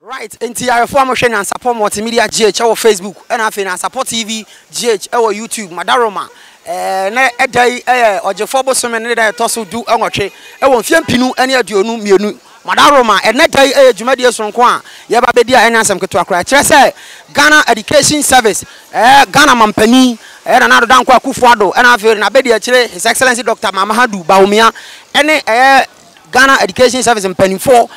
Right, entire former share and support multimedia GH our Facebook and after support TV GH our YouTube Madaroma na edai ojefobo so me dey to so du enwotwe e won fiampinu ene aduonu mienu Madaroma ene dai adwumade sonko a ye ba bedi a enya asem keto akora kire se Ghana Education Service Ghana mampani na na do danko akufo ado na after na bedi a kire His Excellency Dr. Mamahadu Baumia ene Ghana Education Service mpanimfo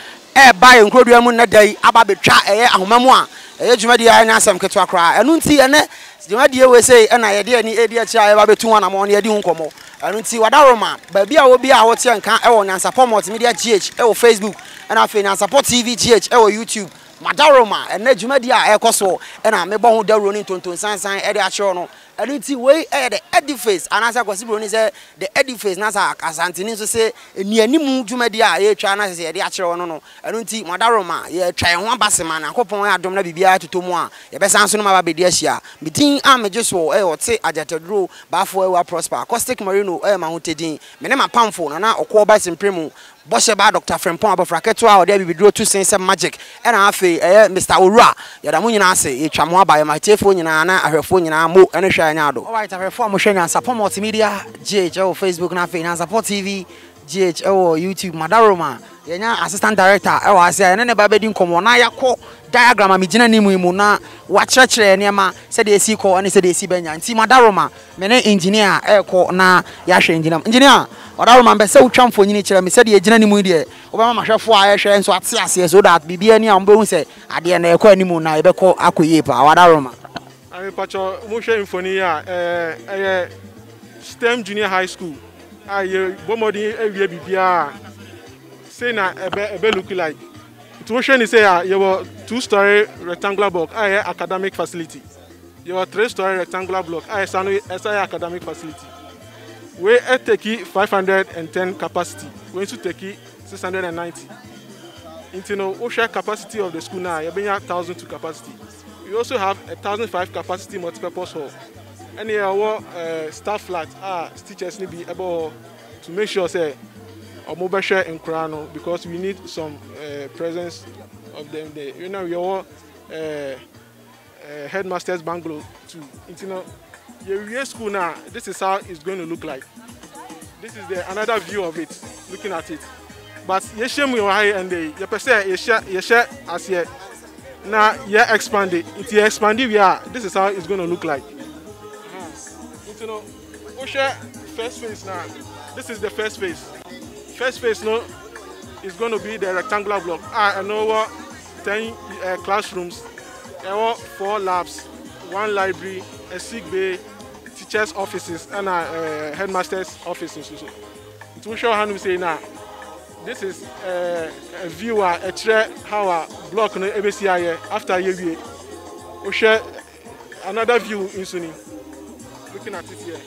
buy nkrodua mu na dai aba betwa ahomamu a dwumade a nya asem keto akora enu nti ene dwumade we say na ye de ani edi a kira ye ba betu wana mo na ye di nkomo enu nti Wadaroma ba bia wo bia wo te nka wo nyan support multimedia GH wo Facebook na afi nyan support TV GH wo YouTube Madaroma ene dwumade a ekoso na me bo ho dawro ni tonton sansan e de a kire no enu nti we the edifice anasa kwasi bro ni say the edifice na sa asantini so say eni animu dwumade a ye twa na say ye de a kire no no enu nti Madaroma ye twan ho abasema na kopon adom na bibia totomu a ye besan so no ma ba bedi ahia midin amejeso ote ajatadro bafo wa prosper acoustic marino ma hotedin me ne mapamfo na okwo ba simpremu Boshe ba Dr. Frempon abofraketo a ode bibidro 277 magic na afi Mr. Owura yada mu nyina ase ye twamo aba ye matefo nyina na ahwefo nyina mo ene hwa anya ado alright ahwefo mo hwa nya support multimedia GH o Facebook na afi na support TV GH o YouTube Madaroma yenya assistant director e wa ase ene ne ba bedi nkomo na yakọ diagram a migina ni mu na wa kyerɛkyerɛ niema se de esi kɔ ane se de esi benya nti Madaroma me ne engineer ekɔ na ya hwɛ engineer Wadaroma mbe se utwa mfonyini kyerɛ me se de egina ni mu de obama mahwɛfo a ehwɛ nso ate ase so that bibia ni a mbe hu se ade na ekɔ animu na ebekɔ akoye pa Wadaroma ami pacho mo hwɛ mfoni a STEM Junior High School aye bomodi ewie bibia say na ebe look like Tuition is say you were 2-story rectangular block, academic facility. You were 3-story rectangular block, academic facility. We take 510 capacity. We to take 690. Into no share capacity of the school now, you bring 1,002 capacity. We also have 1,005 capacity multipurpose hall. Any our staff flat teachers need be able to make sure say or mobile share in Krano because we need some presence of them there. You know, your headmaster's bungalow too. You know, your school now. This is how it's going to look like. This is another view of it, looking at it. But you share me high and you perceive you share as yet. Now you expand it. If you expand it, this is how it's going to look like. You know, we share first phase now. This is the first phase. First phase no is going to be the rectangular block. I know what 10 classrooms, 4 labs, 1 library, a sick bay, teachers' offices, and headmasters' offices. It will show how we say now. This is a view a tray how a block no ABCI after year. We share another view in Sunni. Looking at it here.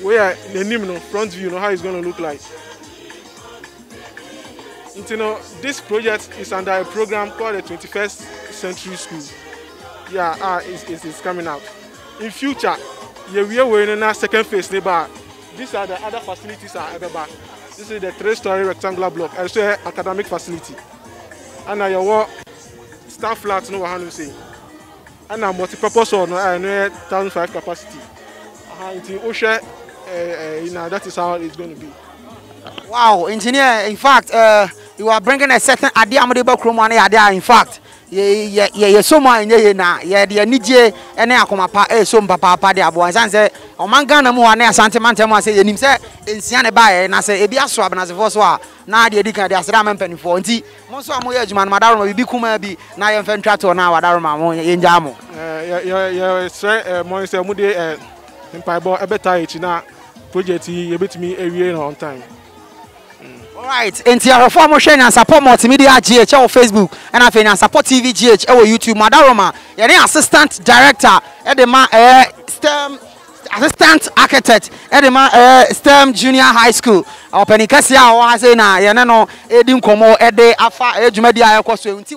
Where the front view, how it's going to look like. You know, this project is under a program called the 21st Century School. Yeah, it's coming out. In future, we are in a second phase. These are the other facilities are ever back. This is the 3-story rectangular block, also academic facility. And your staff flats, no one say. And a multi-purpose hall, 1,005 capacity. That is how it's going to be. Wow, engineer, in fact, you are bringing a certain idea. In fact, so much na the nije ene akoma pa so papa de abo san say o manga na mu ane asante mantemu say yenim say ensia ne bae na se ebi aso Abenasefo so a na de edi kan de aseda mempanifo nti mo so amoye adwuma no Madaroma bibi kuma bi na ye mfa ntwato na Madaroma mo ye nja mo say mo say mu de mpaibo ebeta echi na project yi ebetimi ewie on time. All right, enti arofo mo hwe na support multimedia GH on Facebook and afi na support TV GH on YouTube. Madaroma ye ne assistant director e de ma STEM assistant architect e de ma STEM junior high school openi kase a o ha say na ye ne no edi nkomo e de afa adwumadi a ekoso enti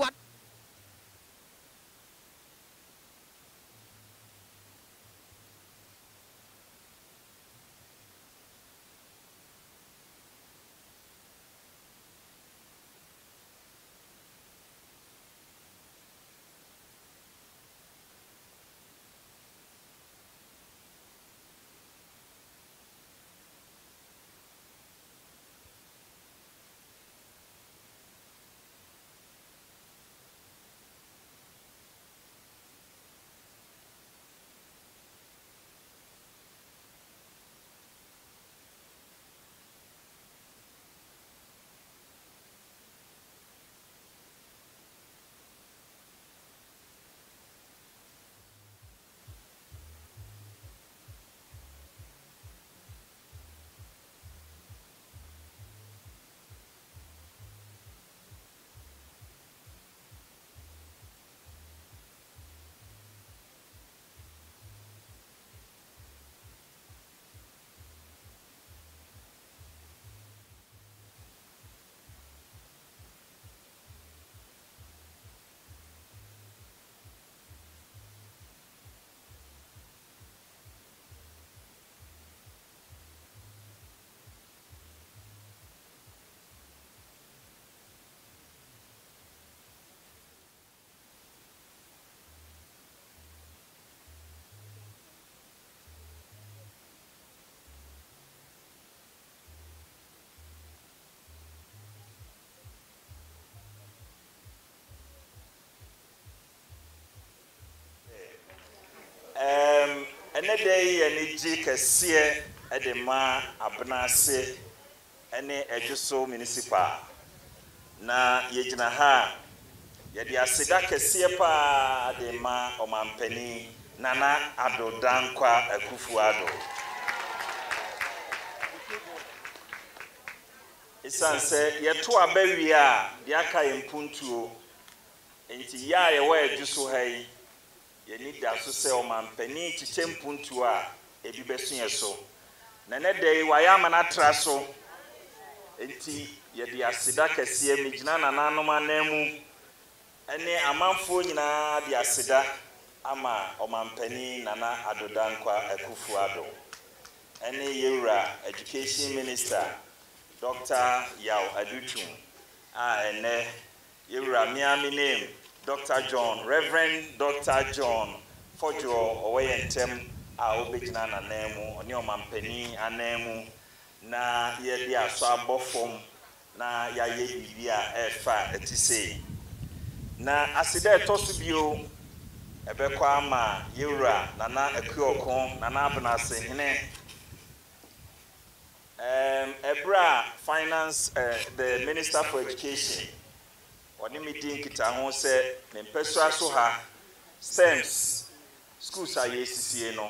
Day and Ejisu Abenase ene Ejisu municipal na yegyina ha yedi aseda kese pa de ma omampani nana adodankwa akufuado isanse yeto abawi a de aka yempuntuo enti ya ye wa Ejisu hai ye need so say omampani chichempuntu a ebi besuye so na ne dey wayama na traso enti ye de aseda kese migina na nanom anamu ene amanfo nyina de aseda ama omampani nana adodankwa akufuado ene yewura education minister Dr. Yaw Adutum ene yewura miami name Dr. John, Reverend Dr. John, Fojo, Oweyentem, Obejina na nemu, Oni omampani anemu, na yedi aso abofom, na ya ye bibia efa etise. Na asida etosubio, ebekwa ama yewura nana ekuokon, nana Abenase hine. Ebra Finance, the Minister for Education. Oni meeting kita ho se mempeso aso ha STEMs schools a yesisie no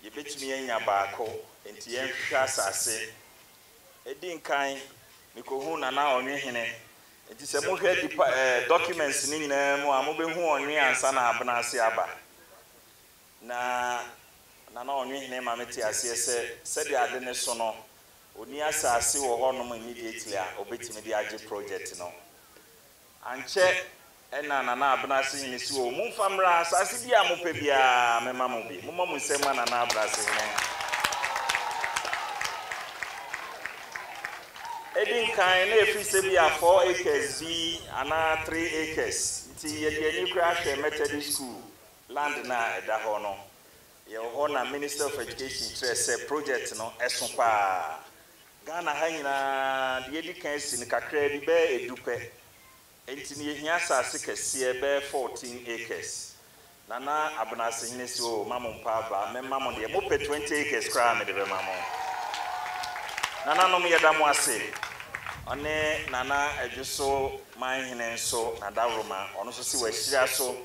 ye betumi anya baako enti yen hwa asase edi nkan mikohu na na onwe hene enti se mo hwe documents ni nyina mu a mo behu onwe ansa na Abenase aba na onwe hene ma meti ase se de ade ne so no oni asase wo ho no immediately a obetumi de age project no anche ena nana Abenase hini si o mumfamra asase bia mo pe bia mema mo bi mo mo nsema nana Abenase hini edin kan na efi se bia 4 acres bi ana 3 acres ti ye de ni kra hwe Methodist school land na eda ho no ye ho na Minister of Education say project no eso pa Ghana ha nyina de edi kan si ni kakra bi be edupe enti ni ehia asase kese be 14 acres nana Abenase hini si o mamon pa ba me mamon de mo pe 20 acres kra me de be mamon nana nom yeda mo ase one nana Ejisu manhene so na Daroma ono so si wahira so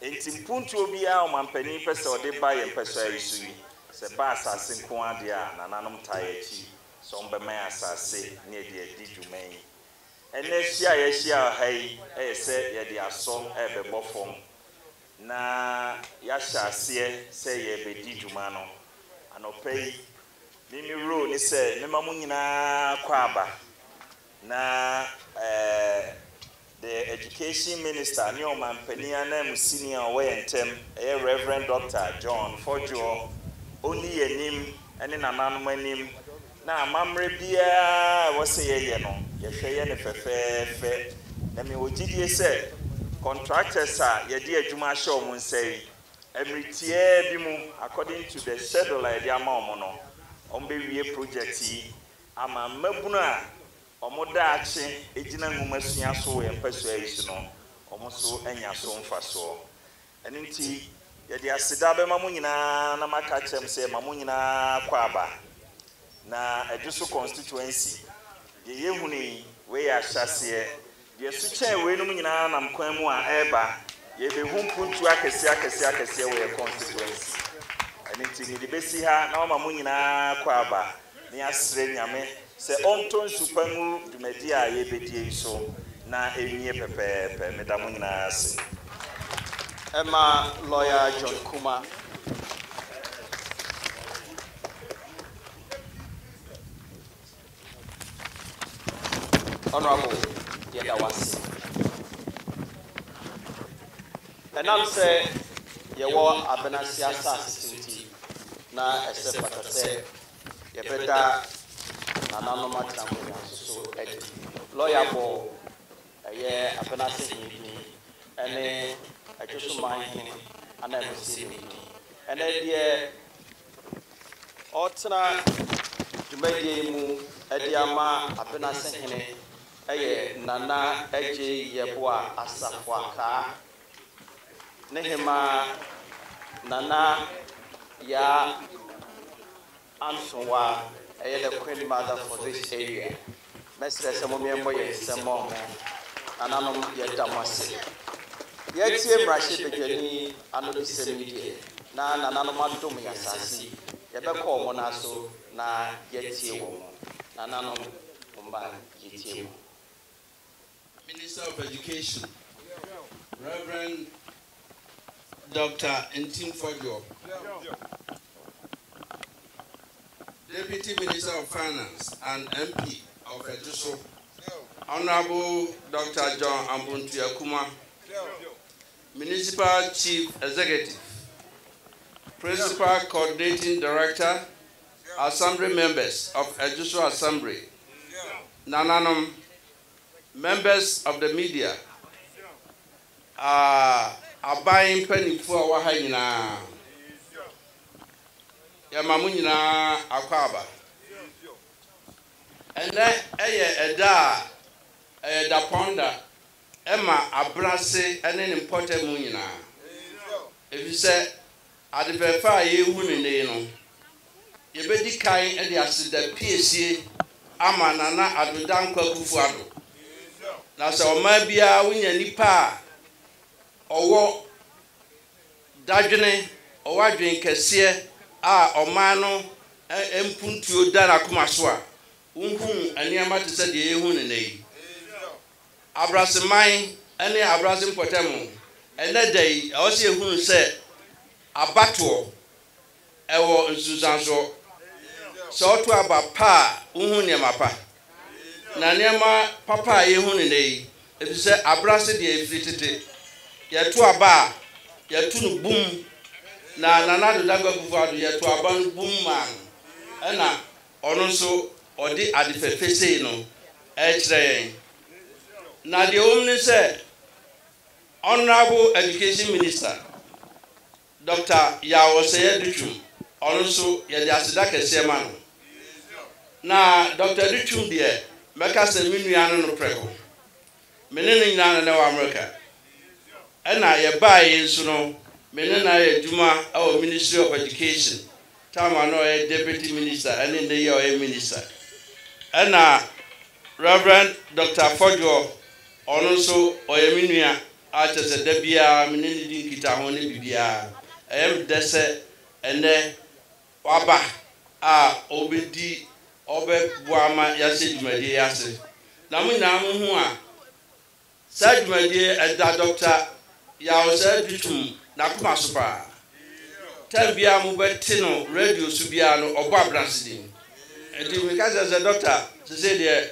enti mpuntu obi a omampani pese ode ba ye pese ayisu yi se ba asase nko ade a nana nom tae achi so mbema asase ne de adi dwuman ene hia ye hia hai se ye de aso ebebo fom na ya hyase se ye bedi dwuma no anopai mimi ro ni se mema mu nyina kwaba na the education minister ni omampani ana mu senior we ntem Reverend Dr. John Fojo oni yenim ene nananom anim na amamre bia wo se ye no ye hweye ne fefefe na me ogidie se contractors a ye di adwuma hye o mun sei emritie bi mu according to the schedule I di ama omo no ombe wie project yi ama mabunu a omoda ache ejina ngumasua so ye mpaso ayisu no omo so anya so mfa so enenti ye di asida be mamu nyina na maka chem se mamu nyina kwaba na Ejisu constituency ye yehuni we ya hyase ye su chen we num nyina na mkwan mu a eba ye be humpuntu akese we constituency enenti ni de besi ha na mamu nyina kwaba ni asre nyame se onton supamu dumadi a ye bedie so na enwie pepepe medamu nyina ase Emma lawyer John Kuma. Honorable Yedawasi. And I'm saying, you want Abenase assassinity. Na except what I say, you better so lawyer for Abenase and Ejisu manhene and I see and then Otna Jumedi mu Ediama Abenase hene Nana Eji Yeboa Asafwaka Nehema Nana Ya Ansowa the queen mother for this area. Mestre Samomiambo Samo and Anom Yedamasi. Yet, Rashid Begani, Anobis Media, Nan and Anomatum Yasasi, Yabako Monaso, Na Yetio, Nananom Mumba Yetio. Minister of Education, Reverend Dr. Ntim Fojo, Deputy Minister of Finance and MP of Ejisu, Honorable Dr. John Ambuntu-Yakuma, Municipal Chief Executive, Principal Coordinating Director, Assembly members of Ejisu Assembly, Nananom, members of the media, Abayin Penny for Wahayina, Yamamunina Akwaba. And then Eda Ponda, Emma Abenase, and then important Munina. If you say, at the Vefa, you wouldn't know. You better kind and the PSC, Ama Nana Adudanko Kufuado. Now, so maybe I win a nipa or Dajane or what drink a seer, Omano, and Puntu Dana Kumaswa. And Yamata said the Ehun Abrasamai, and the Abrasim Potamo. And that day, I was here who said, Abato, Ewo Susanso, so to about Pa, Yamapa. Nanyama Papa Ehun if you say Abrasi the Efritite, Yatu Aba, Yatu boom, Nana Dago Bufadu, Yatu Aban boom man, and also. Or the Adifese no H. Now the only said Honorable Education Minister Dr. Yawose Duchum also Yadiasidaka Seman. Now Dr. Duchum dear, Macas and Miniano no Preco. Menina no America. And I buy in Suno, Menina Juma, our Ministry of Education. Tamano Deputy Minister and in the year Minister. ɛna Reverend Dr. Fojo ɔno nso ɔyɛ me nua akyɛ sɛ da biara me ne ne di nkita ho ne biribiara ɛyɛ me dɛ sɛ ɛnɛ waba a ɔbɛdi ɔbɛboa ma yɛahyɛ dwumadie yi ase na mo nyinaa mo ho a saa dwumadie ɛda Dr. yaw sɛ dutum n'akoma so paa time biara mo bɛte no radio so biara no ɔbɔ abrase din ɛdi mi ka sɛ Dr. sɛ deɛ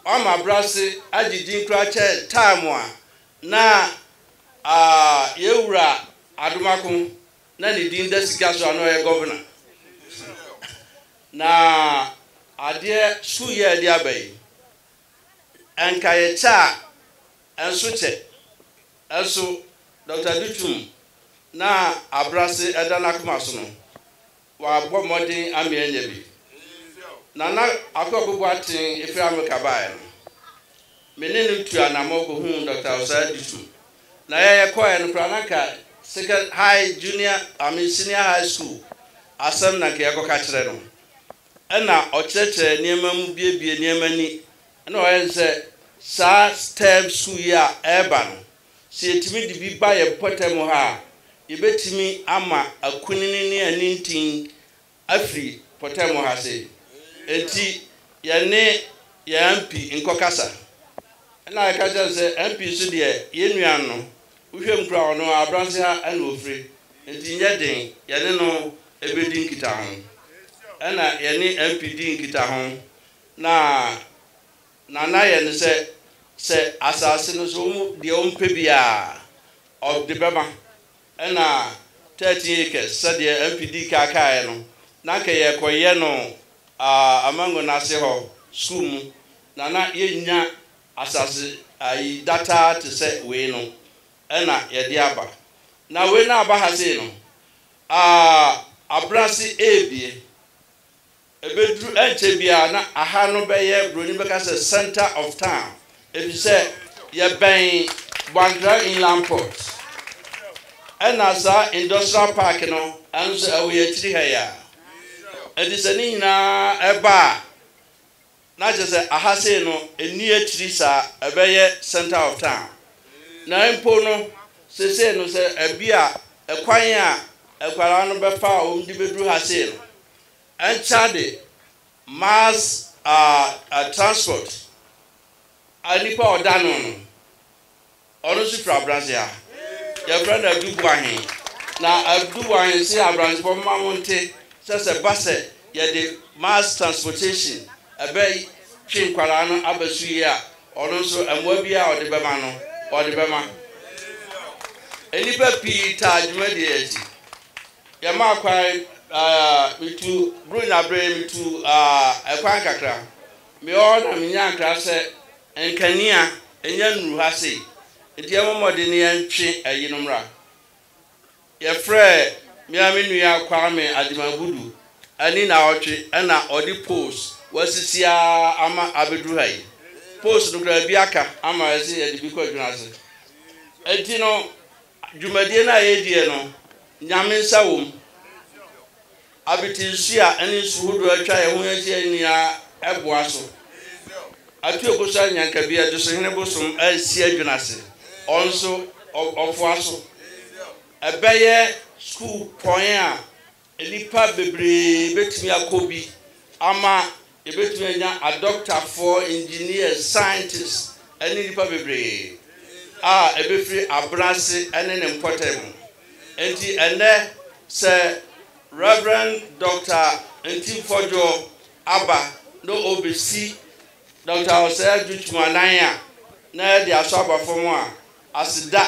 ɔma abrase agye din kora kyɛ time a na yɛwura adomako na ne din da sika so ano ɔyɛ governor na adeɛ so yɛ de abai ɛnka yɛ kyɛ a ɛnso kyɛ ɛso Dr. Dutum na abrase ɛda n'akoma so no wabɔ mmɔden amenya bi na akɔbɔbɔ aten efiri America bae no mene no tu anamɔ ko hu Dr. Osai Dutum na yɛ kɔɛ no kora naka second high junior senior high school asɛm na ke yɛkɔka kyerɛ no ɛna ɔkyerɛkyerɛ nneɛma mu biebie nneɛma ni ɛna ɔyɛ sɛ saa term school yi a ɛreba no sɛ yɛtumi de bi ba yɛ pɔtɛm ha a yɛbɛtumi ama akunini ne anintin afiri pɔtɛm ha se enti yɛne yɛn MP nkɔkasa ɛna yɛka kyerɛ sɛ MP so deɛ yɛnnua no wohwɛ nkura ɔno abranse ha ɛna ofiri enti nyɛ den yɛne no ɛbɛdi nkita ho ɛna yɛne MP di nkita ho na yɛ ne sɛ asase no so mu deɛ ɔmpɛ biara ɔde bɛma ɛna 13 acres sɛdeɛ MPD kaakaeɛ no na nka yɛkɔyɛ no amango n'ase hɔ school mu na yɛnya asase ayi data te sɛ wei no ɛna yɛde aba na wei na aba ha sei no abrase ebie ebeduru ɛnkyɛ biara na aha no bɛyɛ broni bɛka sɛ center of town ebi sɛ yɛbɛn Bandra Inland Port ɛna saa industrial park no ɛnso ɛwɔ yɛkyiri ha ya ɛdi sɛ ne nyinaa ɛba na kyerɛ sɛ aha sei no ɛni akyiri saa ɛbɛyɛ center of town na mpo no sese no sɛ ɛbi a ɛkwan a ɛkwara no bɛfa a wɔn de bɛduru ha sei no ɛnkyɛ de mass transport nipa ɔda no no ɔno nso firi abrase a yɛfrɛ no adubuahen na adubuahen si abrase bɔ mma mo nte sɛ ba sɛ yɛde mass transportation ɛbɛ twe nkwara no aba so yi a ɔno nso mmoa bi a ɔde bɛma no ɔde bɛma nipa pii taa dwumadie akyi yɛma akwan mitu buru na abere mitu ɛkwan kakra meɔ na menya nkra sɛ nkania enya nuru ha sei enti ɛmɔmɔde ne yɛntwe ayi no mmra yɛfrɛ miame nua Kwame Adimabudu ani na ɔtwe ɛna ɔde post wasisia ama abeduru ha yi post no kra bi aka ama ɛsɛ yɛde bi kɔ adwuna ase enti no dwumadie na yɛdie no nyame nsa wom abitinsu a ɛne nsuhodo atwa yɛ ho ahyia nyinaa ɛboa so atu ekosa nyanka bi ade so hene bosom asi adwuna ase onso ɔfoa so ɛbɛyɛ school point a nipa bebree betumi akɔbi ama ebetumi anya a doctor for engineer scientist ɛne nipa bebree a ebefiri abrase ɛne ne mpɔtam enti ɛnɛ sɛ Reverend Dr. Ntimfojo aba no obesi Dr. Osai Dutum anan a na yɛde aso aba fam a asida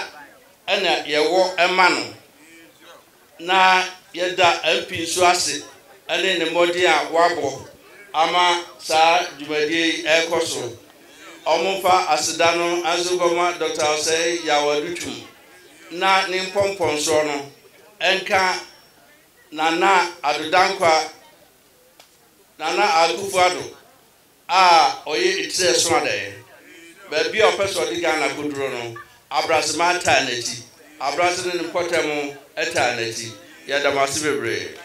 ɛna yɛwɔ ɛma no na yɛda MP so ase ɛne ne mmɔden a wabɔ ama saa dwumadie ɛkɔ so ɔmomfa asida no azogɔma Dr. Osai Dutum na ne mpɔmpɔnsoɔ no ɛnka Nana Adodankwa Nana Akufuado oye itse so ade ba bi opeso de Ghana koduro no abrase mata nati abrase ne mpotemu eta nati ya damase bebre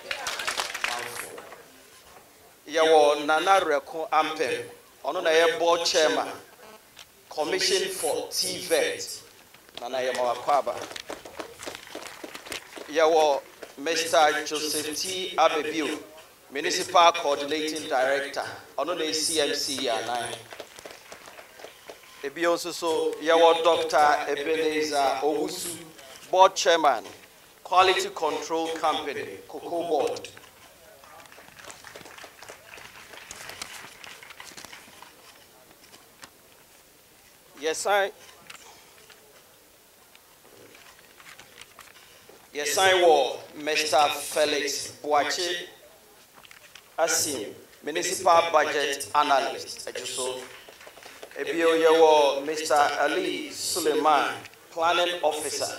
yawo Nana Reko Ampem ono na ye board chairman commission for TVET na ye mawakwaba yawo Mr. Joseph T. Abebiu, Municipal Coordinating Director, ono na CMC ya 9. Ebi also so yawo Dr. Ebeneza Owusu, Board Chairman, Quality Control Company, Cocoa Board. Yes, I will, Mr. Felix Boache Asim, Municipal Budget Analyst. Ejisu. Ebio yewo Mr. Ali Suleiman, Planning Officer.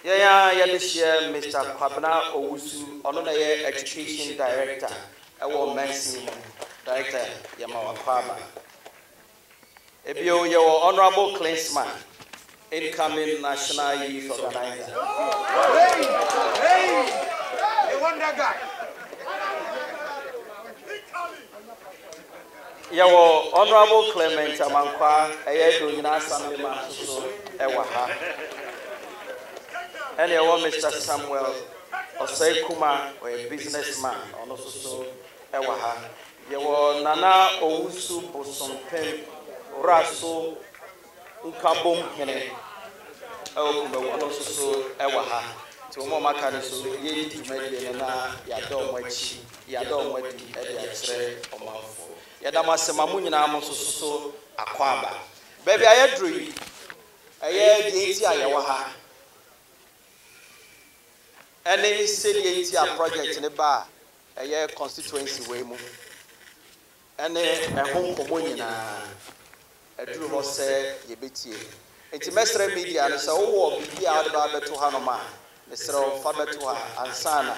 This year, Mr. Kwabena Owusu, ono na ye Education Director. Ewo Mercy Director Yamawa Kwaba. Ebio yewo Honorable Klinsman, incoming National Youth Organizer. Hey! You want that guy? Yawo Honorable Clement Amankwa, Eyedo Yina Assemblyman Suso Ewaha. And yawo Mr. Samuel Oseikuma, a businessman, ono Suso Ewaha. Yawo Nana Owusu Bosompem Raso Nkabom Hene. Ono Suso Ewaha. To Mama Kaniso, ye to make na Yadom Wachi, Yadom Wati, Ediatre, Omanfo. Yadama Semamun Amoso Aquaba. Baby, I drew a year the Ayawaha. Any city project in the bar, a year constituency way move. And a home communion, a drew was said, Yebiti. Intimestre media and so be out about to Hanoma. Mr. Fabetua and Sana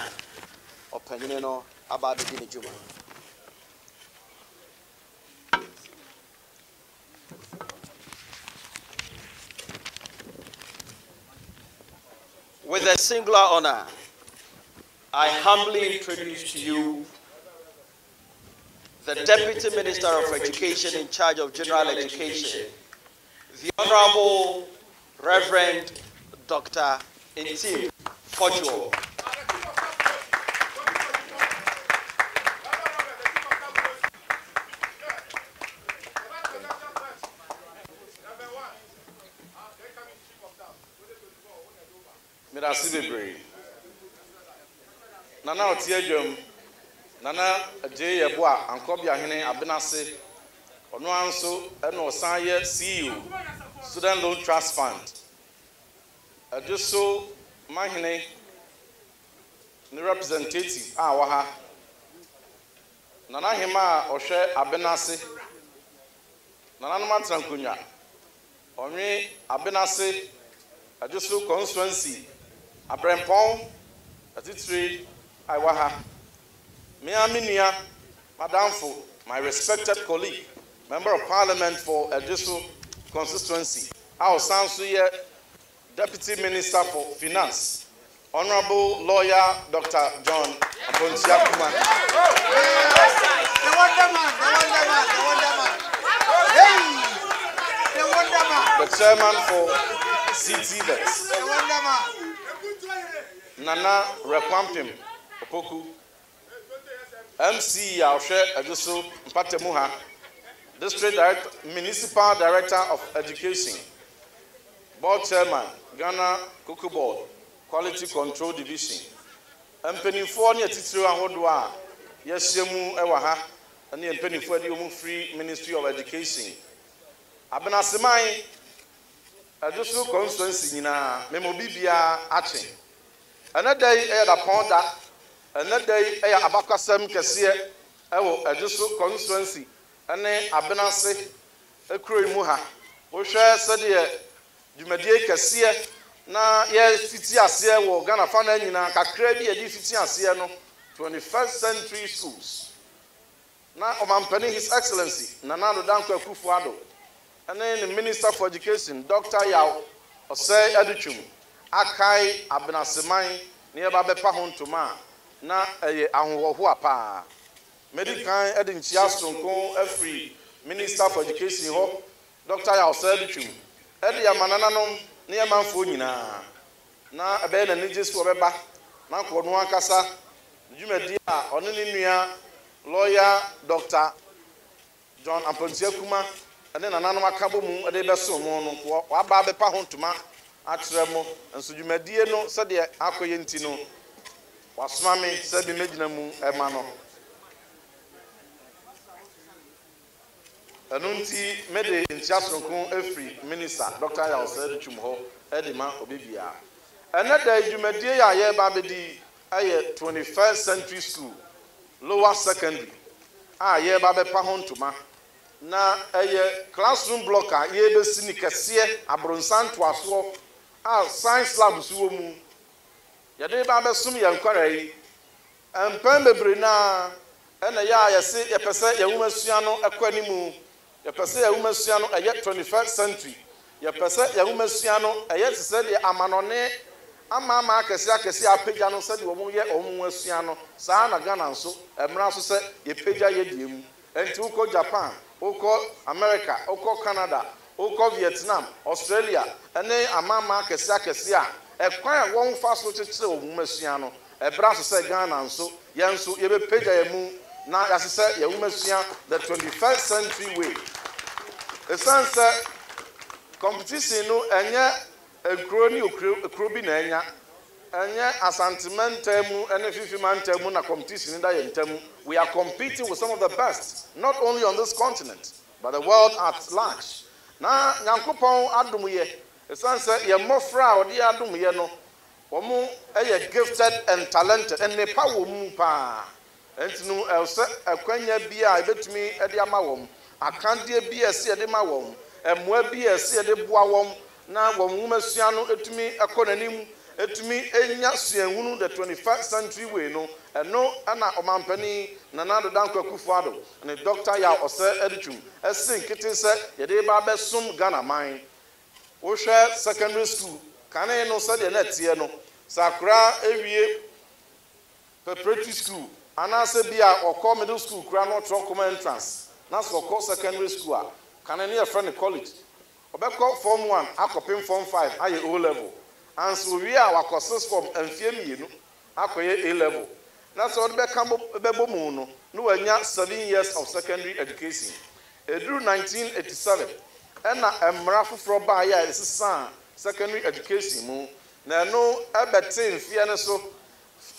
opinion about the Guinea Juma. With a singular honor, I humbly introduce to you the Deputy Minister of Education in charge of General Education, the Honorable Reverend Dr. Intim Fojo. Mirasi bebre. Nana otiejom. Nana J Yeboa Ankobia Hene Abenase. Ono anso eno osan ye CEO Student Loan Trust Fund. Ejisu Mahine the representative waha Nana Hima Oshe Abenase Nana Matrankunya Onwe Abenase Ejisu constituency Abrempon Atitri Iwaha Miaminia Madamfo, my respected colleague, Member of Parliament for Ejisu constituency. Our Sansuye Deputy Minister for Finance, Honorable Lawyer Dr. John Apontiakuma. The Chairman for CTVET. Nana Rekwampim Opoku. MC Yaoshe Ejisu Mpatemuha. District Director, Municipal Director of Education. Board Chairman, Ghana Cocoa Board, Quality Control Division. Pennyfo near Titru Ahodwa, Yeshemu Ewaha, and the Pennyfo the Free Ministry of Education. Abenasemai, Ejisu constituency na Memobibia Ache. Another day upon that, another day Abakasem Kessie, Ejisu constituency, and Abenase, Ekuri Muha, Osha said. Jumedie kesiye na ye fiti asiye wo Ghana fana nyina kakra bi edi fiti asiye no 21st century schools na omampani His Excellency Nana Danko Akufo-Addo and then the Minister for Education Dr. Yao Osei Aduchum akai Abenaseman ne ba bepa ho ntoma na ahoho apa medical edin chia sonko every minister for education ho Dr. ya osebitwum edi ya manananom ne ya manfo nyina na ebe na nije so beba na ko no akasa dwumadi a ono ne nua lawyer Dr. John Ampontia Kuma ene nananom akabo mu ede beso mu no wa ba be pa hontuma atremo enso dwumadie no se de akoye nti no wasoma me se bi megina mu ema no anunti mede ntiasonko every minister Dr. ya osed chumho edima obibia ene da dwumadie ya ye ba bedi aye 21st century school lower secondary a ye ba be pa hontuma na aye classroom block a ye be sini kese abronsanto aso a science lab suwo mu ye de ba be sum ye nkwara yi empem bebre na ene ya yese ye pese ye wumasua no ekwanimu ye pese ye wumasua no aye 21st century ye pese ye wumasua no aye sese de amanone ama akese apagya no se de wo ye omuasua no saa na Ghana nso emra so se ye pagya ye diemu enti uko Japan uko America uko Canada uko Vietnam Australia ene ama akese a ekwan won fa so kyekere omuasua no ebra so se Ghana nso ye nso ye be pagya ye mu na ya se ye wumasua the 21st century way esanse competition no enye ekroni okrobi na enya enye asantimentamu ene fifimantamu na competition da yentamu. We are competing with some of the best, not only on this continent but the world at large. Na nyankopon adomuye esanse ye mofra odi adomuye no omo eye gifted and talented and ne power mu pa entinu else akwanya bia ebetumi ede ama wom akandie bia ese ede ma wom emwa bia ese ede boa wom na womumasua no etumi ekonanim etumi enya suenhunu the 21st century way no eno ana omampani nanado danko akufuado ne Dr. ya ose edichum ese nkete se yede ba besom Ghana man wo hwe secondary school kane no se de na tie no sakura ewie preparatory school anase bia okọ middle school kura no tro common entrance na so okọ secondary school a kane ne friend college obekọ form 1 akọpem form 5 aye O level and so we are our courses from enfiem yenu akoye A level na so be kan bebo mu no no wanya 7 years of secondary education eduru 1987 ena emra foforo ba ya esisa secondary education mu na no ebete mfie ne so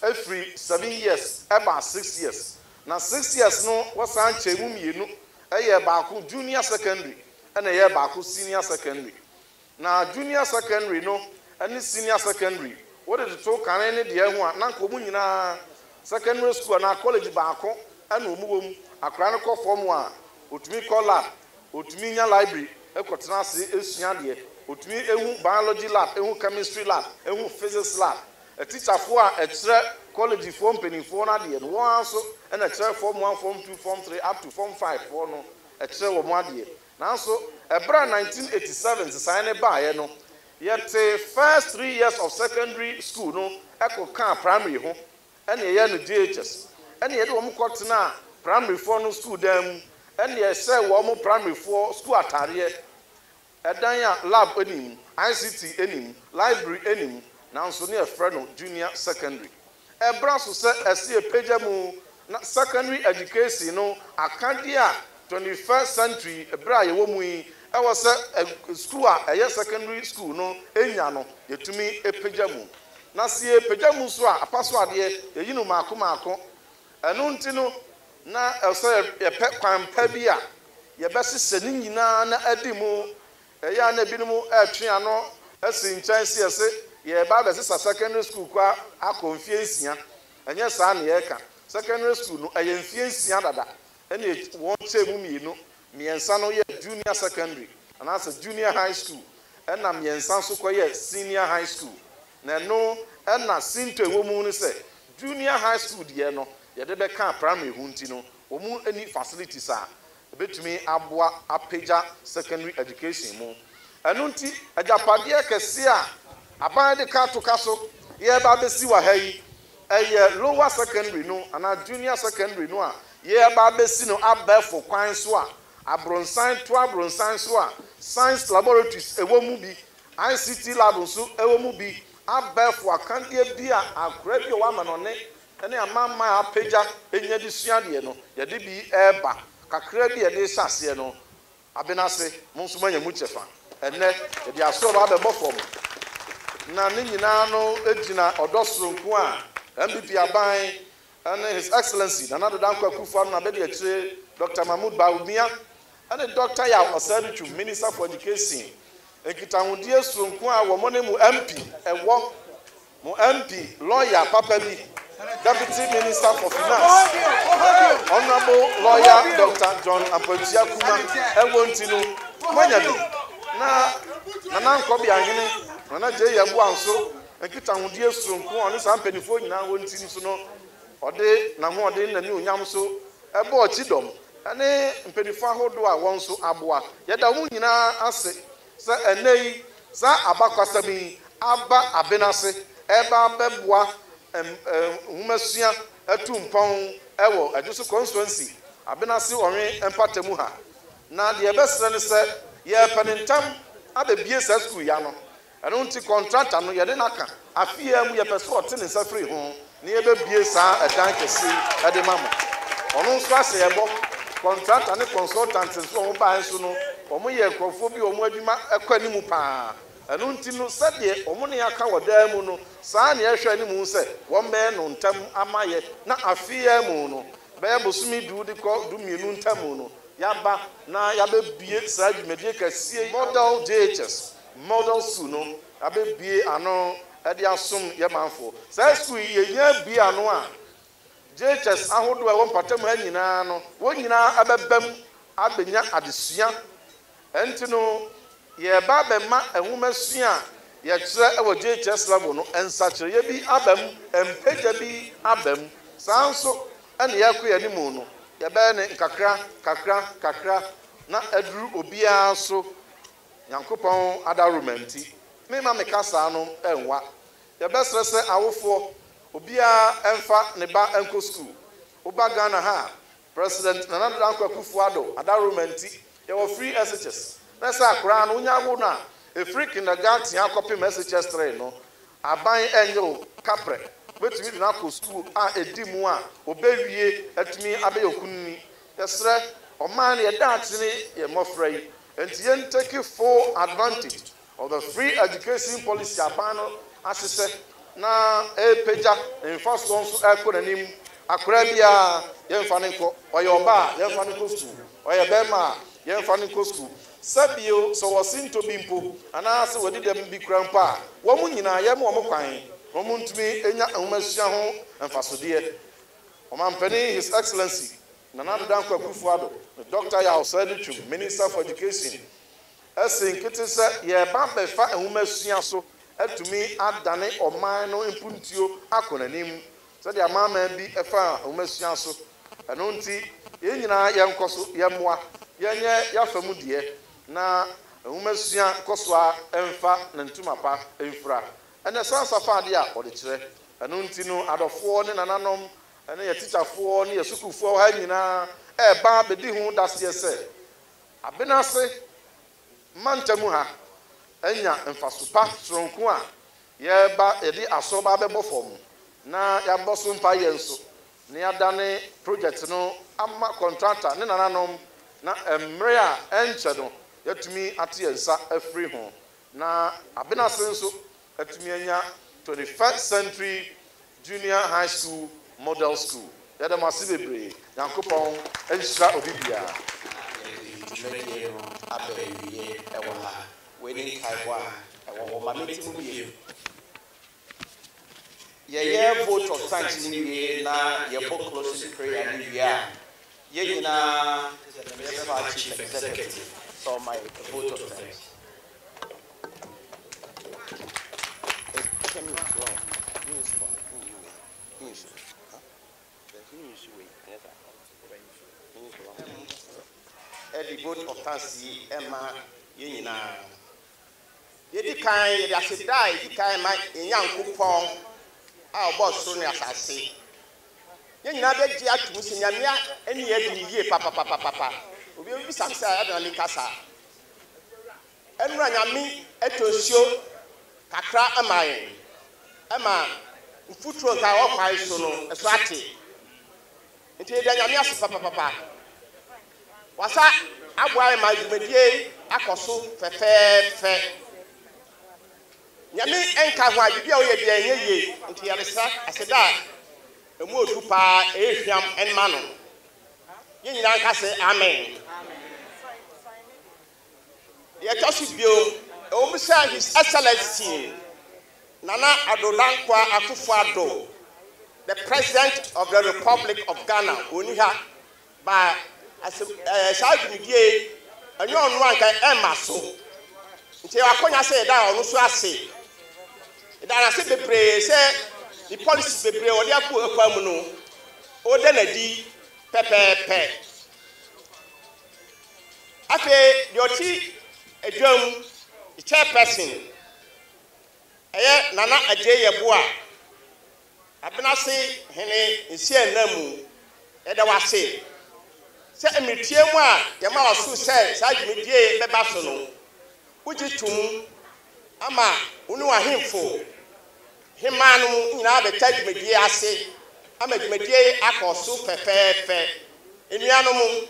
every 7 years about 6 years na 6 years no wasan chemu mienu eye ba ko junior secondary ena ye ba ko senior secondary na junior secondary no any senior secondary what did to kan ne de ehu a na nko mu nyina secondary school na college ba ko ena omuwom akra ne ko form 1 otumi call lab otumi nya library ekotena se esua de otumi ehu biology lab ehu chemistry lab ehu physics lab a teacher for a college form penny for na de no so ena chere form 1 form 2 form 3 up to form 5 for no a chere wo mo ade na so ebra 1987 sign ba ye no yet first 3 years of secondary school no eko kan primary ho ene ye no DHS ene ye de wo kotena primary 4 no school dem ene ye say wo mo primary 4 school atare edan ya lab enim ICT enim library enim na so ne efre no junior secondary ebra so say ese page mu na secondary education no akandia 21st century ebra ye wo mu yi e was school a secondary school no enya no yetumi epagya mu na sie epagya mu so a apaso ade ye yinu maako enu nti no na ese ye pe kwampa bi a ye besese ni nyina na adimu ya na binumu etwe ano esi nchansi ese ye ba besesa secondary school kwa akonfie nsia enye saa na ye ka secondary school no aye mfie nsia dada ene won chemu mienu miensa no ye junior secondary and as a junior high school and na miensa so koye senior high school na no and na sinto ewomu ni se junior high school de no ye de be kan primary hunti no omu any facilities a betumi aboa apeja secondary education mu enunti ajapade kese a aban de ka to kaso ye ba besi wa hayi lower secondary no and junior secondary no a ye ba besi no abefo kwan so a abronsan to abronsan so a science laboratories ewo mu bi ICT lab nso ewo mu bi abefo akandie bi a akora bi o wa manone ene amama apeja enya di suade no ye de bi eba kakra bi ye de sase no Abenase monso manya mu chefa ene ye de aso ba be bofom na ne nyina no ejina odosronko a MVP aban and His Excellency Nana Dankwa Kufuor na be de akire Dr. Mahmoud Bawumia and Dr. Ya Osedichu Minister for Education ekitahudie sonko a wo mone mu MP ewo mu MP lawyer papa bi Deputy Minister for Finance Honorable Lawyer Dr. John Ampatia Kuma ewo ntino manya bi na nkobi ahene na je yabu anso ekitahudie sonko oni sampanifo nyina wo ntini so no ode na ho ode na ni onyam so ebe ochidom ane mpanifo ahodo a won so aboa yeda mu nyina ase sa enei sa abakwasami aba Abenase eba beboa humasua atumpon ewo Ejisu constituency Abenase onwe empatemu ha na de ebesre ne se ye penintam abebie sa school ya no eno nti contractor no ye de naka afia mu ye peso ote ne safri ho ne ye bebie sa edan kesi ede mama onu nso ase yebo contractor ne consultant so ho ba nso no omo ye krofo bi omo adwuma ekwani mu pa eno nti no sede omo ne aka woda mu no saa ne ehwe ni mu se wo me no ntam amaye na afia mu no be bosumi du de ko du mienu ntam no yaba na yabe bie saa dwumedie kasie model JHS model school no yabe bie ano ede asom ye manfo saa school ye nya bie ano a JHS ahodo ewo mpatam anyina no wo nyina abebam abenya adesua entino ye ba be ma ehumesua ye kire ewo JHS level no ensakire ye bi abam empeja bi abam sanso ene ye ko ye ni mu no ye be ne kakra na aduru obia so Yankopon adarumenti me ma mekasa no enwa ye be srese awofo obia emfa ne ba enko school oba Ghana ha President Nana Dankwa Kufuor adarumenti ye wo free SHS na sa akra no nya wo na e free kindergarten akopi SHS 3 no aban enyo kapre betumi na ko school a edimu a obewie atumi abeyokunni yesre oman ye daatini ye mofrey enti ye take full advantage of the free education policy aban no asese na epeja infrastructure so ekonanim akra bia ye mfane ko oyoba ye mfane ko school oyebema ye mfane ko school sabio so wasinto bimpo anase wadi dem bi krampa wo mu nyina ye mo kwan wo mu ntumi enya ahomasua ho mfasodie omampani His Excellency Nana Dankwa Kufuor Dr. Ya Osedichu Minister for Education esinkete se ye ba befa ahomasua so atumi adane oman no impuntio akonanim se de amama bi efa ahomasua so eno nti ye nyina ye nkoso ye moa ye nye yafamu die na ahomasua kosoa emfa na ntumapa emfra ene sansafa de a ode kire eno nti no adofo ne nananom ene ye teacherfo ne ye sukufo ha nyina ba bedi hu dase se Abenase mantamu ha enya mfasupa tronko a ye ba edi asoba bebo fom na ya boso mpa ye nso ne ya dane project no ama contractor ne nananom na emre a enche no yatumi ate ensa afri ho na Abenase nso atumi anya 21st century junior high school model school ya da masibebre Yankopon enhira obibia Medie no abawie ewo ha weni kaibwa ewo mameti mu bie ye vote of thanks ni wie na ye bo closing prayer ni wie ye nyina the chief executive so my vote of thanks the vote of thanks Emma Yenina. Yedi kind, yedi asidai, yedi kind, my Yankopon, our boss soon as I say. nyina be gye atum se nyamea eni edi yie papa obi obi samsa ya na kasa enura nyame etosio kakra amaye ama mfuturo ka okwai so no eso ate nti da nyame ase papa wasa aboa ma dwumadie akoso fefefe nyame enka ho abibi a oye bia enye nti yaresa aseda emu odu pa ehwiam enma no nyina nka se amen the Ejisubio Omisa His Excellency Nana Adodankwa Akufo-Addo, the President of the Republic of Ghana, Oniha, by Saudi Media, and you on one can Emma so. Until I can say that on so I say. That I say the prayer, say the policy the prayer, or the Apu or then a D pepe. After your tea. Ejom the chairperson Nana Yeboah Abenase hene nsi enamu eda wase se emitie mu a yema waso se sa dwumedie beba so no ugitum ama unu ahemfo hemanu nyina beta dwumedie ase ama dwumedie akoso fefefe enuanom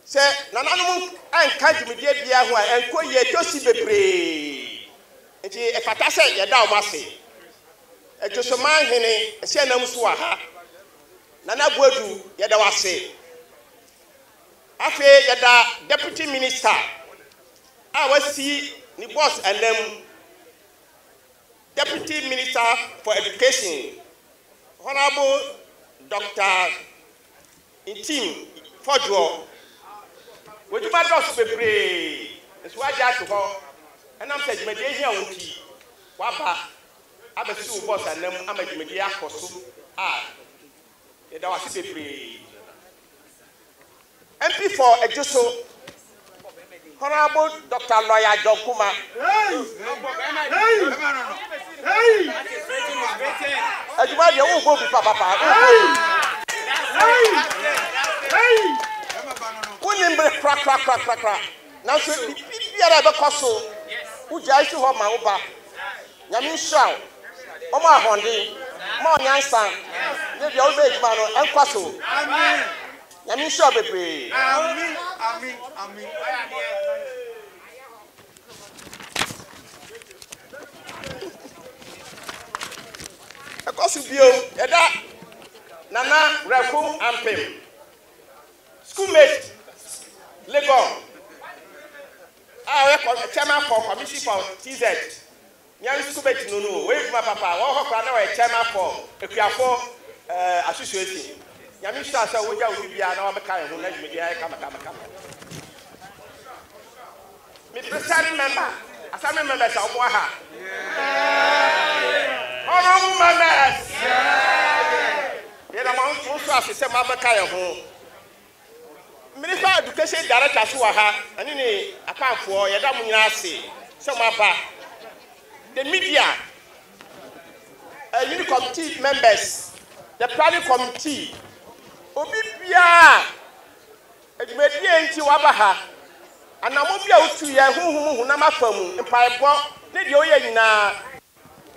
se nananum anka dwumedie bia ho a enko ye tosi bebre enti efata se yeda omase ejosoman hene ese nam so aha nana boadu yeda wase afi yeda deputy minister a wasi ni boss anam deputy minister for education honorable Dr. Intim Fodwo would ba dos bebre eso aja to ho enam se djumede hia wonti waba abesi boss anam amadjumede akoso ye da wase bebre MP for Ejisu Honorable Dr. Lawyer Jonkuma Ejuma de wo go bi papa Nimbre crack. Now, so Pierre Bacoso, who judge to her Mauba, Yamin Shaw, Oma Hondi, Mon Yansan, the old age man, and Quasso. Yamin Shaw, baby. Amen. A Cossubio, Eda Nana Raku Ampim. Schoolmate Legon. I record chairman for commission for TZ. Young schoolmate no. Wait my papa. One hour chairman for a association. Yamin Shasa will be an American who let me come. Me presiding member. Assembly members of Waha. Honorable members. Yet among also as the same American. Minister of Education Director Suaha, and in a account for Yadamunasi, some about the media, unit committee members, the planning committee, Obibia, Edmedia into Wabaha, and Namobia to Yahu Namafamu, and Paibo, Nedioya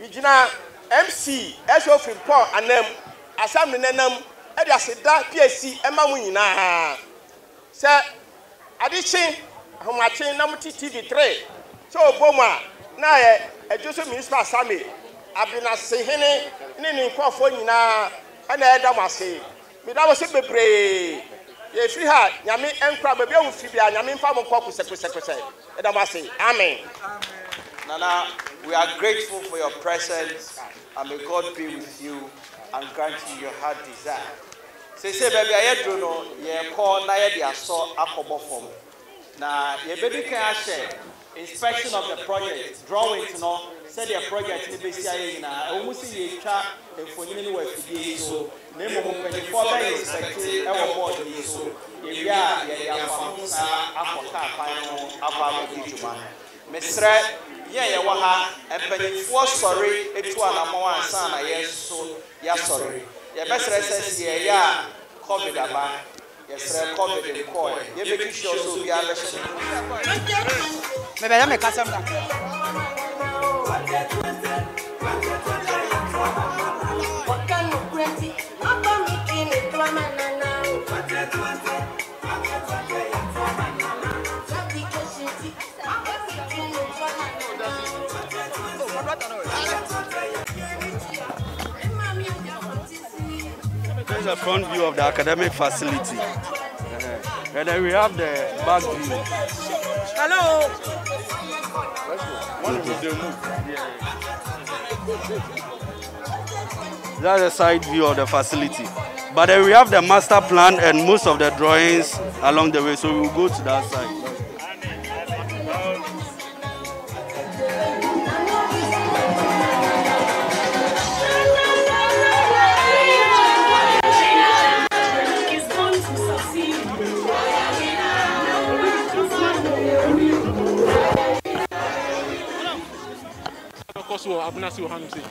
Eugena MC, SO Report, and them, Assembly Nenam, Edasida, PSC, Emma Winina. Sir, addition, how much number TV3. So, Boma, now a Joseph Minister Sammy, Abenase hene, Nini Kofonina, and Adamase. But I was a bebre. Yes, we had Yami and Crabbe, Yamin Farm Caucus Secretary, Adamase. Amen. Nana, we are grateful for your presence, and may God be with you and grant you your heart desire. Say baby I don't know ye call na ye dia so akobo form na ye baby can share inspection of the project drawings no say the project ni be sia ye na o mu si ye twa enfonyin ni wa fidie so na mo mo pedi for be inspect e wo board ni so ye bia ye ya fa sa akoka pan no aba mo dijuma mesre ye wa ha empanifo sorry etu anamo ansa na ye so ya sorry Your best recess here, yeah, COVID about. Yes, COVID in coin. You make sure so we are Maybe I make a some. This is the front view of the academic facility. And then we have the back view. Hello. That's the side view of the facility. But then we have the master plan and most of the drawings along the way, so we will go to that side. Ejisu Abenase.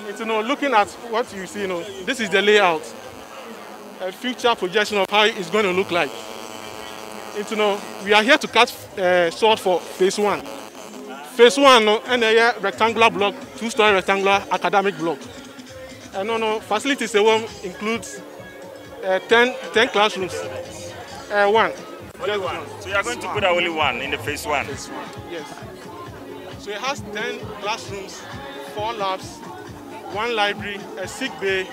It's, looking at what you see, this is the layout, a future projection of how it's going to look like. It's, we are here to cut sword for phase 1. Phase 1, and a rectangular block, 2-story rectangular academic block. And facilities includes 10 classrooms. One. Only one. So you are going to put only one in the phase 1? Yes. So it has 10 classrooms, 4 labs, 1 library, a sick bay,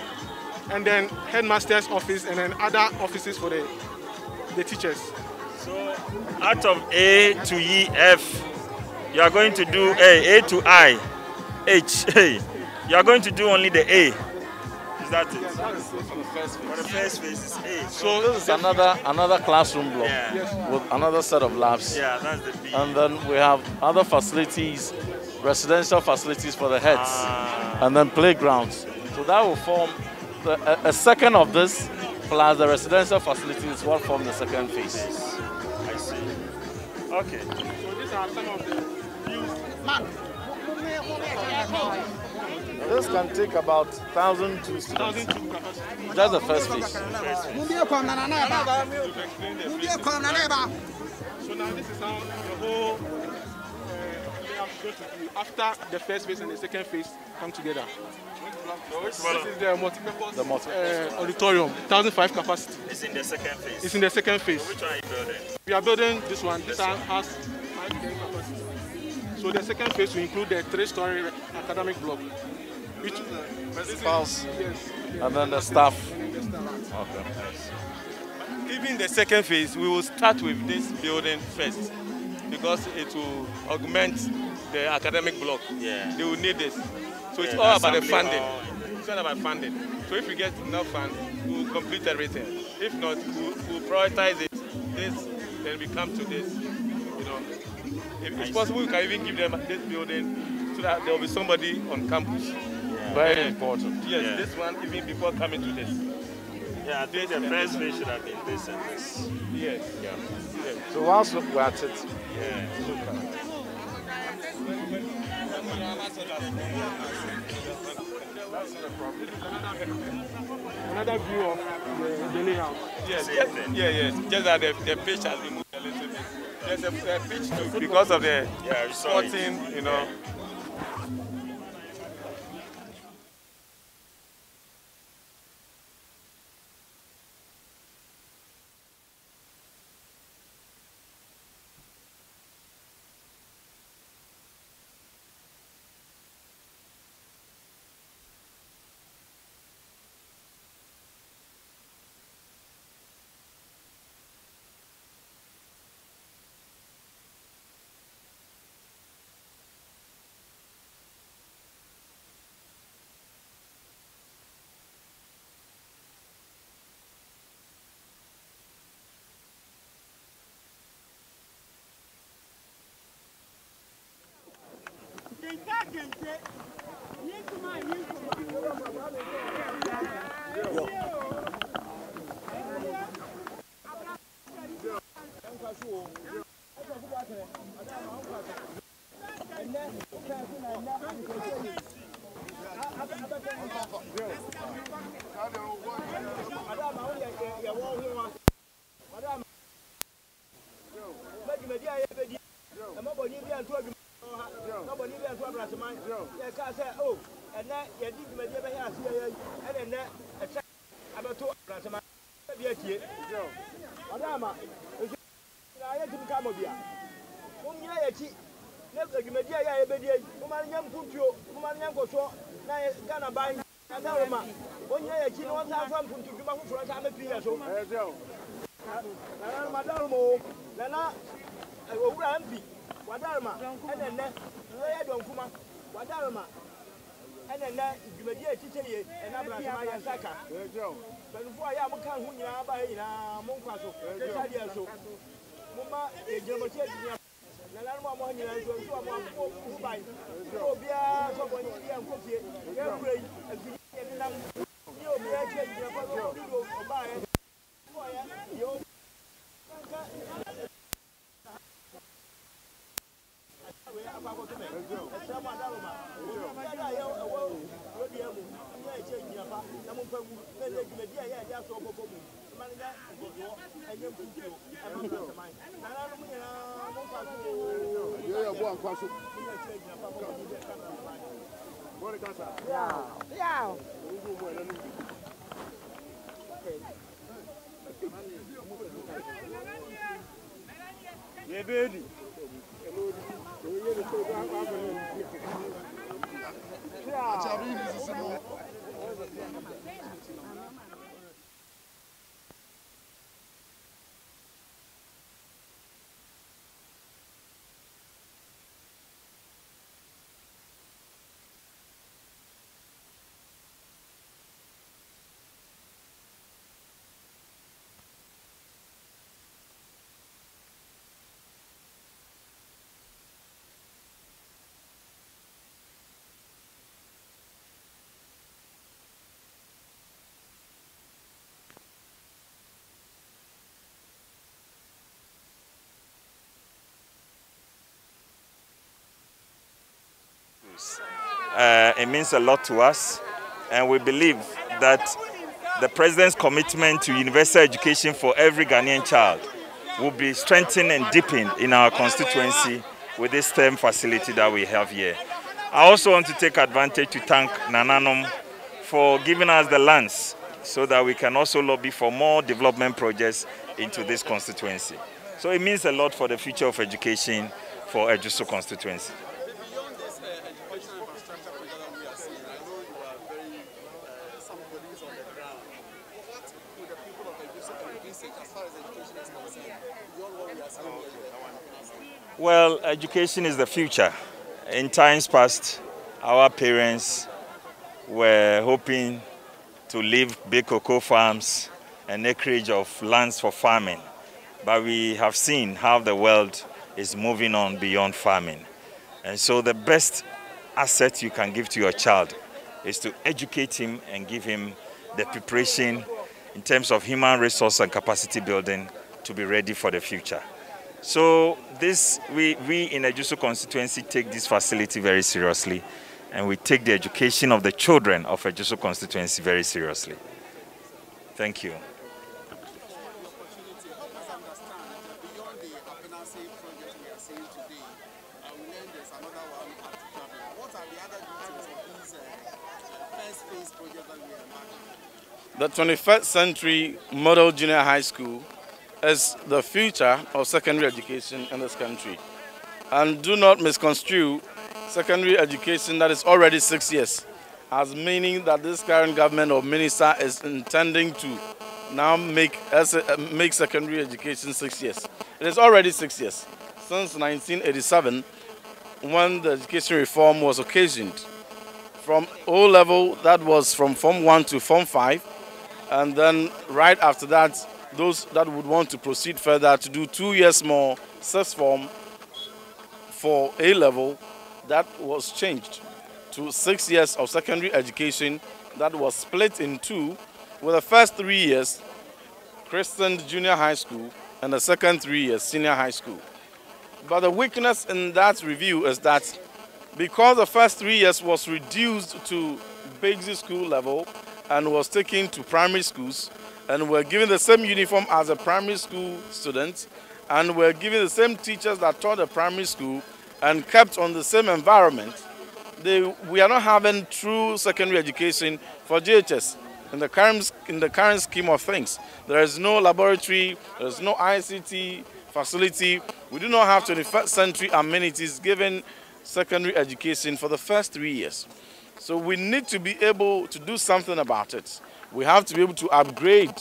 and then headmaster's office, and then other offices for the teachers. So out of A to E, F, you are going to do A to I, H, A. You are going to do only the A. Is that it? For the first phase is A. So this is another classroom block with another set of labs. Yeah, that's the B. And then we have other facilities, residential facilities for the heads, and then playgrounds. So that will form a second of this, plus the residential facilities will form the second phase. I see. Okay. So these are some of the views. This can take about 1,002 students. That's the first phase. So now this is how the whole layout is going to be after the first phase and the second phase come together. This is the multi-purpose auditorium, 1,005 capacity. It's in the second phase. It's in the second phase. Which one are you building? We are building this one. This one has 5 capacity. So the second phase will include the 3-story academic block. Which principals, and then the staff. Okay. Even the second phase, we will start with this building first because it will augment the academic block. Yeah. They will need this. So it's all about the funding. It's all about funding. So if we get enough funds, we will complete everything. If not, we'll prioritize it. This, then we come to this. If it's possible, we can even give them this building so that there will be somebody on campus. Very important. Yes, this one even before coming to this. Yeah, I think the first phase should have been this and this. Yes. Yeah. So whilst we're at it, another view of the layout. Yes. Just that the pitch has been moved a little bit. There's a pitch too because of the 14, It means a lot to us, and we believe that the President's commitment to universal education for every Ghanaian child will be strengthened and deepened in our constituency with this STEM facility that we have here. I also want to take advantage to thank Nananom for giving us the lands so that we can also lobby for more development projects into this constituency. So it means a lot for the future of education for Ejisu constituency. Well, education is the future. In times past, our parents were hoping to leave big cocoa farms and acreage of lands for farming. But we have seen how the world is moving on beyond farming. And so the best asset you can give to your child is to educate him and give him the preparation in terms of human resource and capacity building to be ready for the future. So we in Ejisu constituency take this facility very seriously, and we take the education of the children of Ejisu constituency very seriously. Thank you. The 21st century model junior high school is the future of secondary education in this country. And do not misconstrue secondary education that is already 6 years as meaning that this current government or minister is intending to now make secondary education 6 years. It is already 6 years, since 1987, when the education reform was occasioned. From O level, that was from Form 1 to Form 5, and then right after that, those that would want to proceed further to do 2 years more, 6th form for A level, that was changed to 6 years of secondary education that was split in two, with the first 3 years christened junior high school and the second 3 years senior high school. But the weakness in that review is that because the first 3 years was reduced to basic school level and was taken to primary schools and were given the same uniform as the primary school students and were given the same teachers that taught the primary school and kept on the same environment, we are not having true secondary education for JHS in the current scheme of things. There is no laboratory, there is no ICT facility. We do not have 21st century amenities given secondary education for the first 3 years. So we need to be able to do something about it. We have to be able to upgrade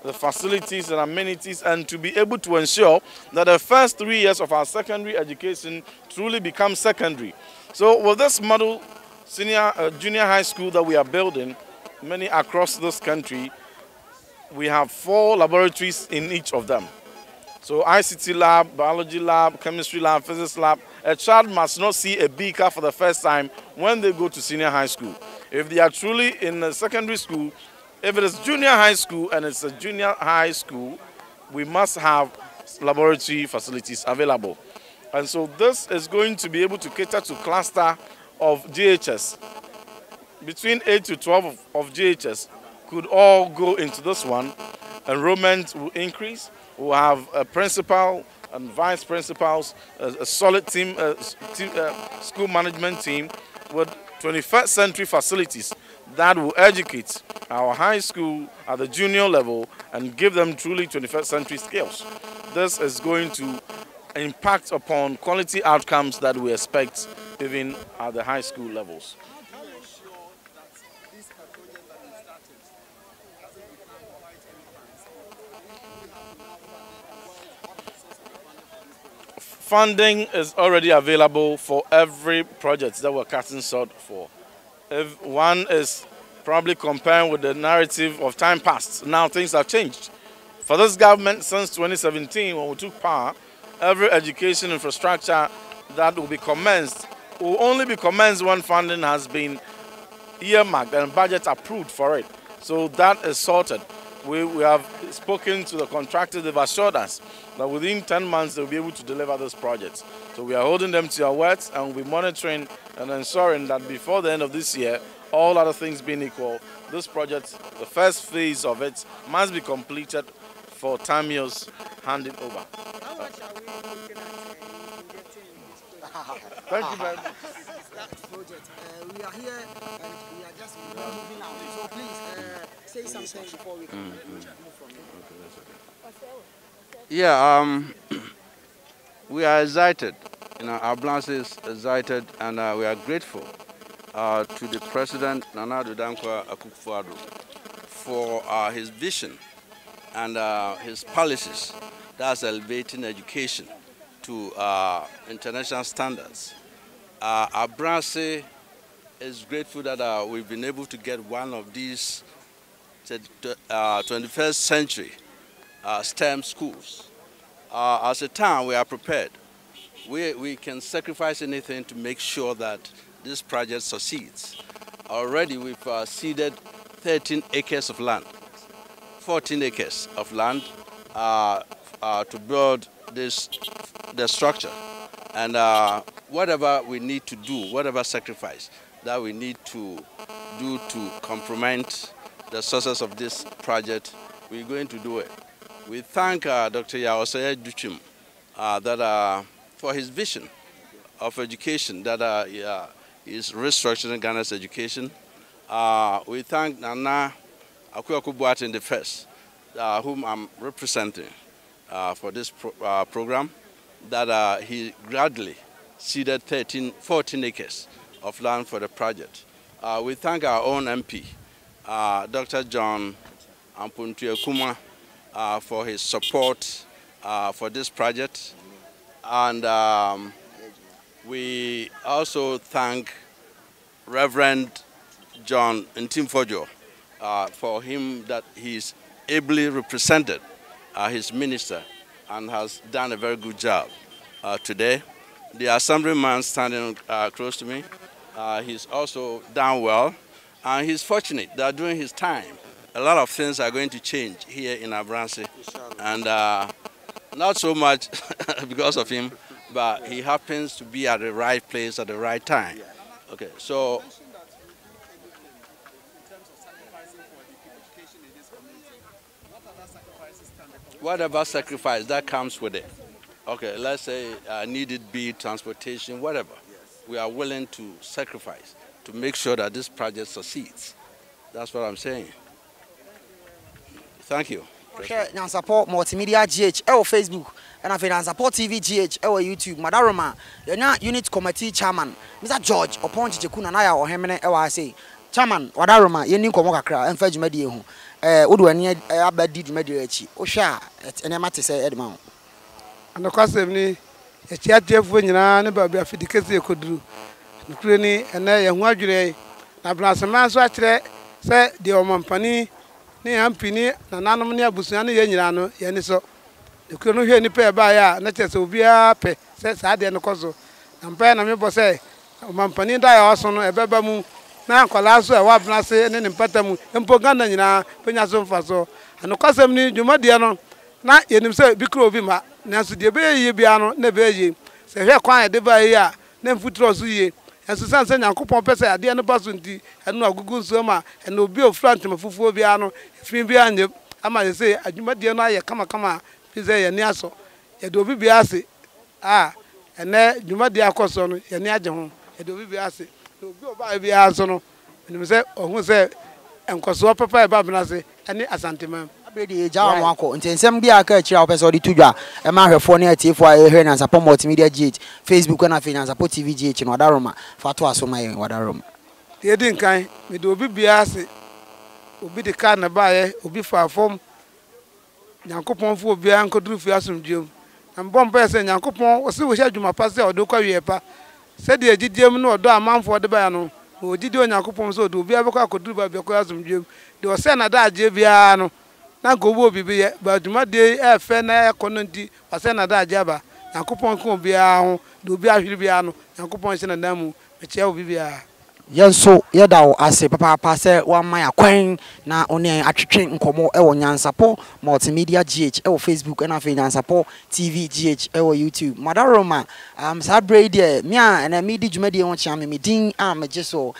the facilities and amenities and to be able to ensure that the first 3 years of our secondary education truly become secondary. So with this model junior high school that we are building, many across this country, we have 4 laboratories in each of them. So ICT lab, biology lab, chemistry lab, physics lab. A child must not see a beaker for the first time when they go to senior high school. If they are truly in a secondary school, if it is junior high school and it's a junior high school, we must have laboratory facilities available. And so this is going to be able to cater to cluster of JHS. Between 8 to 12 of JHS could all go into this one. Enrollment will increase. We'll have a principal and vice principals, a solid team, school management team with 21st century facilities that will educate our high school at the junior level and give them truly 21st century skills. This is going to impact upon quality outcomes that we expect even at the high school levels. Funding is already available for every project that we're casting SOD for. If one is probably comparing with the narrative of time past, now things have changed. For this government, since 2017, when we took power, every education infrastructure that will be commenced will only be commenced when funding has been earmarked and budget approved for it. So that is sorted. We have spoken to the contractors. They've assured us that within 10 months they'll be able to deliver this project. So we are holding them to our words and we'll be monitoring and ensuring that before the end of this year, all other things being equal, this project, the first phase of it, must be completed for Tamio's handing over. How much are we looking at getting in this project? Thank you very much. Project. We are here and we are just moving out. So please say something before we can move from here. Yeah, we are excited. Abenase is excited, and we are grateful to the President Nana Addo Dankwa Akufo-Addo for his vision and his policies that's elevating education to international standards. Abenase is grateful that we've been able to get one of these 21st century STEM schools. As a town, we are prepared. We can sacrifice anything to make sure that this project succeeds. Already we've seeded 13 acres of land, 14 acres of land to build the structure. And whatever we need to do, whatever sacrifice that we need to do to complement the success of this project, we're going to do it. We thank Dr. Yaosaya Duchim for his vision of education that is restructuring Ghana's education. We thank Nana Akufo-Addo the first, whom I'm representing for this program, that he gradually ceded 14 acres of land for the project. We thank our own MP, Dr. John Ampuntuekuma, for his support for this project. And we also thank Reverend John Ntimfojo for him that he's ably represented his minister and has done a very good job today. The assemblyman standing close to me, he's also done well, and he's fortunate that during his time, a lot of things are going to change here in Abenase, and not so much because of him, but he happens to be at the right place at the right time. Okay, so whatever sacrifice that comes with it. Okay, let's say need it be transportation, whatever. We are willing to sacrifice to make sure that this project succeeds. That's what I'm saying. Thank you. Now support multimedia GH Facebook and I support TV GH YouTube. Madaroma, you're unit committee chairman, Mr. George upon Chichikuna Naya or Hemene say. Chairman, Wadaroma, Yenin Komokakra, and Fedge Media. Udwani abadi Mediachi. Osha, at Enemati say Edmond. And the cost of me, a chat of when you are about the efficacy could do. Ukraine and I am Wajure. I blast a man's watch there, say the Omampani, Niampini, and Anonia Busani Yanano, Yaniso. You couldn't hear any pair by not just Ubia, says I didn't coso. And Pen and Mebo say, Omampani die also a bebamu. Na kwalaso e wabnase ne mpatamu empoganda nyina penyaso mfaso ano kwasem ni dwumadie no na yenim se bikro obi ma nanso de be ye bia no na be ye se hwe kwan de ba ye a na mfutro so ye enso sanse nyankopon pese ade no baso nti eno agugu nso ma eno obi ofrant mafufuo bia no fin bia anye ama ye se adwumadie no aye kama kama pise ye ni aso ye de obi bia ase ene dwumadie akoso no ye ni age ho ye de obi bia ase obi oba bi aso no nim se ohun se enkoso papa e Abenase ene asantemam abedi eja won akọ ntensem bi aka akira opese odi tudwa e ma hwefo ne atiefo a ehwe na support multimedia GH Facebook na fe na support TV GH no Wadaroma fato asoma yen Wadaroma tie di nkan me de obi bia ase obi de ka na baaye obi fa fom nyankopon fu obi an koduru fi asomdwem na mbom pese nyankopon o se wo hya dwuma pa se odo kwa wie pa se de agidiem no odo amanfo de ba no o gidi onyankopon so odo obi abekọ akoduru ba bekọ asomdwem de o se na da age bia no na go bo bibi ye ba dwuma de e fe na ekono ndi o se na da age ba nyankopon ko bia ho de obi ahwiri bia no nyankopon se na damu me che obi bia yenso yedawo ase papa se wa man akwan na one atwetwe nkomo e wo nyansapo multimedia GH e wo Facebook na fe nyansapo TV GH e wo YouTube Madaroma sa brade me na me di dwumade won chia me din Ejisu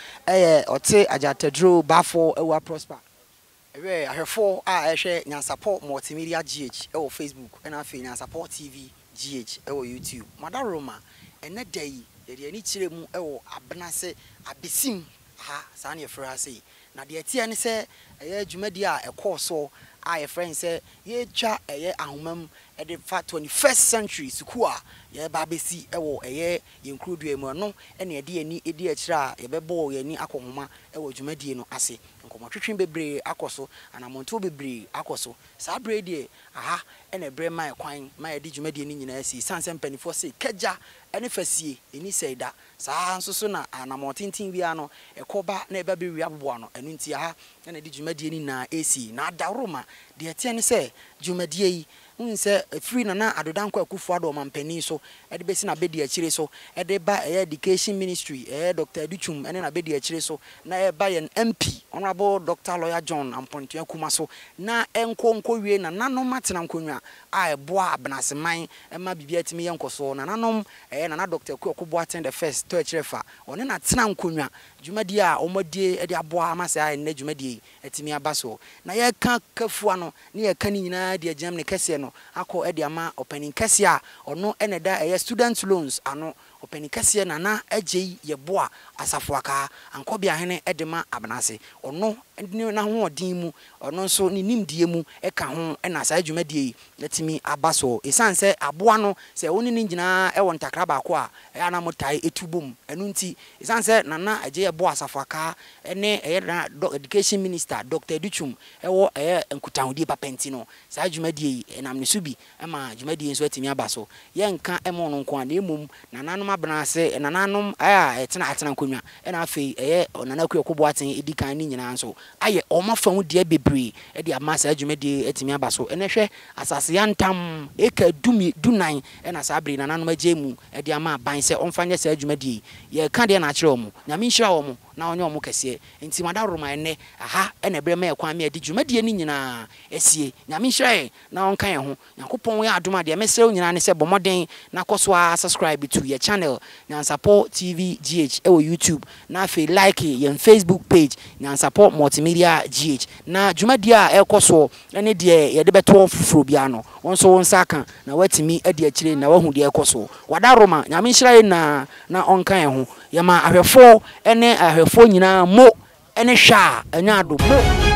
ote ajatadro bafo e wo prosper ewe ahwefo a ehwe nyansapo multimedia GH e wo Facebook na fe nyansapo TV GH e wo YouTube Madaroma ene dai de ni kire mu ewo Abenase abesim ha sa na yefra sei na de tie ne se eye dwumadi a ekoso a yefra se ye twa eye ahomam e de fa 21st century suku a ye ba besi ewo eye include emu no ene ye de ani edi akira ye bebo ye ni akohoma ewo dwumadi no ase nkomotwetwen bebre akoso anamonto bebre akoso sa brede aha ene bre man kwan ma ye di dwumadi ni nyina asi sanse mpanifo se kaja ene fasie eni seida sa nso so na anamontintin wi ano ekoba na eba be wi aboa no enu ntia ha ene di dwumadi ni na asi na adaroma de tie ne se dwumadi yi unse free na adodanko akufo ado mampani so e de besi na bedi akire so e de ba education ministry Dr. Duchum ene na bedi akire so na e ba yen MP honorable Dr. Lawyer John Ampontu akuma so na enkonko wie na nanom matena nkonwa a eboa Abenase man e ma bibia timi yenkoso na nanom na Dr. Kuokubo attend the first to achirefa one na tena nkonwa dwumadi a omodie e de aboa amase a na dwumadi etimi abaso na ye ka kafua no ne ye ka ni nyina de agam ne kese no akọ edi ama opening kese a ono eneda student loans ano opening kese na agye yeboa asafo aka anko bia hene edema Abenase ono na ho odin mu ono nso ni nimdie mu eka ho na sa adwumadie letimi abaso esanse aboa no se woni ni nyina e won takra ba ko a na motai etubom enu nti esanse na agye yeboa asafo aka ene education minister Dr. Duchum ewo nkutahudie papenti no sa adwumadie enam ne subi ema adwumadie nso etimi abaso ye nka emo no nko na emum nananom Abenase nananom etena nkonwa na afei nana Kuokubo aten edikan ni nyina nso aye omafa hu de bebre e de amasa adwumade etimi abaso ene hwe asase yantam eka dunan na sa abre nananom agye mu e de ama ban se omfa nya sa adwumade ye ka de na kire omo nyame nhira omo na onye omo kese enti Madaroma ene aha ene ebre me kwan me adi dwumadie ni nyina esie nyame nhire na onka ye ho yakopon ya adoma de mesere nyina ne se bomoden na koso a subscribe to your channel Nyansapo TV GH ewo YouTube na fe like ye Facebook page Nyansapo Multimedia GH na dwumadie a ekoso ene de ye de beto fufuro bia no wonso wonsa kan na watimi adi akire na wahu de ekoso Wadaroma nyame nhire na onka ye ho yama ahwefo ene ahwefo nyina mo ene hwa anya ado mo